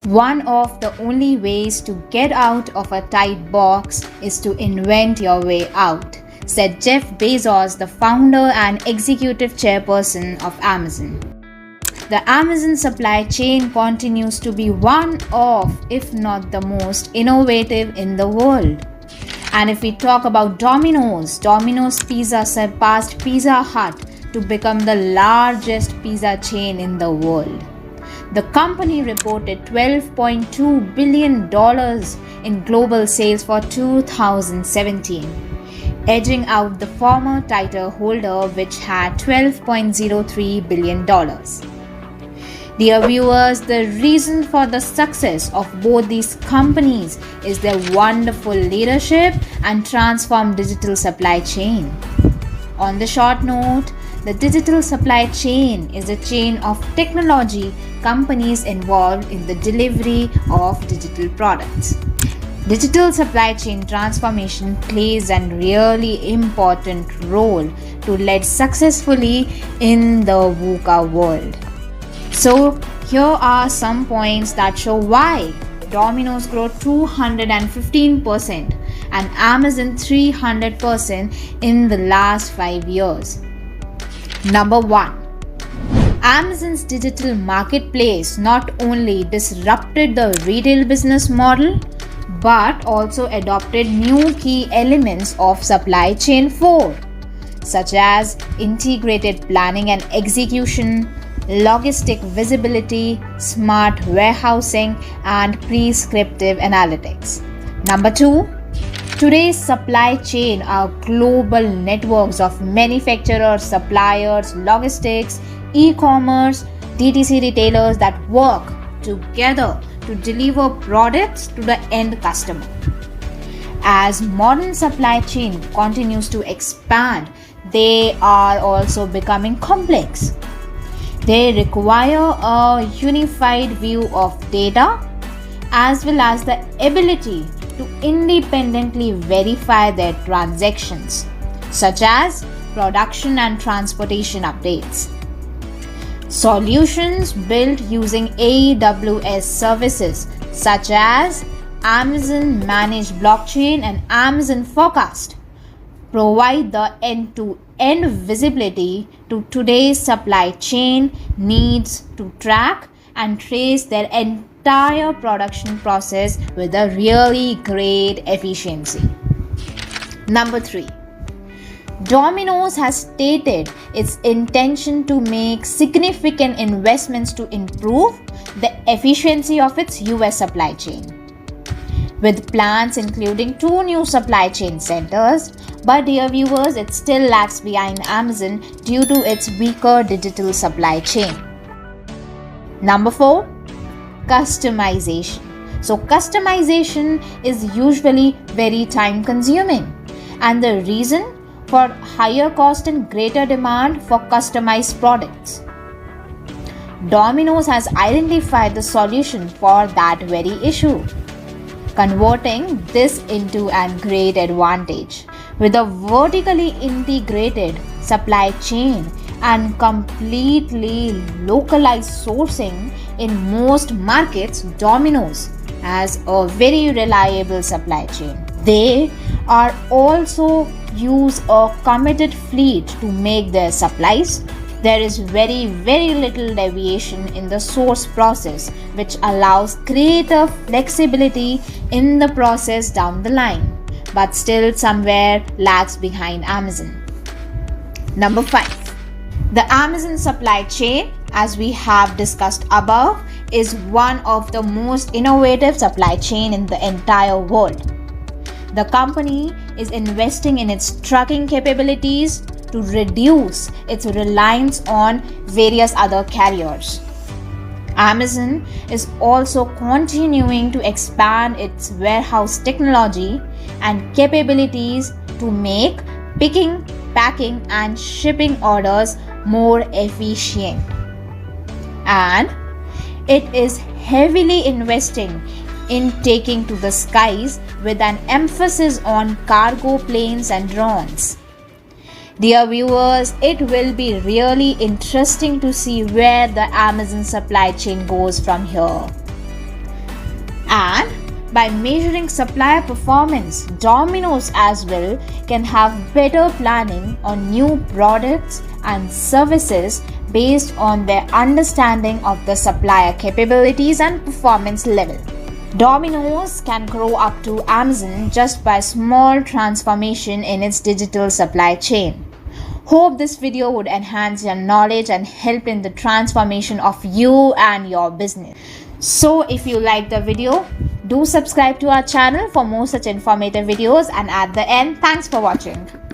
One of the only ways to get out of a tight box is to invent your way out, said Jeff Bezos, the founder and executive chairperson of Amazon. The Amazon supply chain continues to be one of, if not the most innovative in the world. And if we talk about Domino's Pizza surpassed Pizza Hut to become the largest pizza chain in the world. The company reported $12.2 billion in global sales for 2017, edging out the former title holder, which had $12.03 billion. Dear viewers, the reason for the success of both these companies is their wonderful leadership and transformed digital supply chain. On the short note, the digital supply chain is a chain of technology companies involved in the delivery of digital products. Digital supply chain transformation plays a really important role to lead successfully in the VUCA world. So here are some points that show why Domino's grew 215% and Amazon 300% in the last 5 years. Number 1. Amazon's digital marketplace not only disrupted the retail business model but also adopted new key elements of supply chain 4, such as integrated planning and execution, logistic visibility, smart warehousing, and prescriptive analytics. Number 2. Today's supply chain are global networks of manufacturers, suppliers, logistics, e-commerce, DTC retailers that work together to deliver products to the end customer. As modern supply chain continues to expand, they are also becoming complex. They require a unified view of data as well as the ability to independently verify their transactions, such as production and transportation updates. Solutions built using AWS services such as Amazon Managed Blockchain and Amazon Forecast provide the end-to-end visibility to today's supply chain needs to track and trace their entire production process with a really great efficiency. Number 3. Domino's has stated its intention to make significant investments to improve the efficiency of its US supply chain, with plans including 2 new supply chain centers. But dear viewers, it still lags behind Amazon due to its weaker digital supply chain. Number 4. Customization. So customization is usually very time consuming, and the reason for higher cost and greater demand for customized products. Domino's has identified the solution for that very issue, converting this into a great advantage. With a vertically integrated supply chain and completely localized sourcing in most markets, Domino's has a very reliable supply chain. They are also use a committed fleet to make their supplies. There is very little deviation in the source process, which allows greater flexibility in the process down the line, but still somewhere lags behind Amazon. Number 5. The Amazon supply chain, as we have discussed above, is one of the most innovative supply chain in the entire world. The company is investing in its trucking capabilities to reduce its reliance on various other carriers. Amazon is also continuing to expand its warehouse technology and capabilities to make picking, packing, and shipping orders more efficient. And it is heavily investing in taking to the skies with an emphasis on cargo planes and drones. Dear viewers, it will be really interesting to see where the Amazon supply chain goes from here. And by measuring supplier performance, Domino's as well can have better planning on new products and services based on their understanding of the supplier capabilities and performance level. Domino's can grow up to Amazon just by small transformation in its digital supply chain. Hope this video would enhance your knowledge and help in the transformation of you and your business. So if you like the video, do subscribe to our channel for more such informative videos, and at the end, thanks for watching.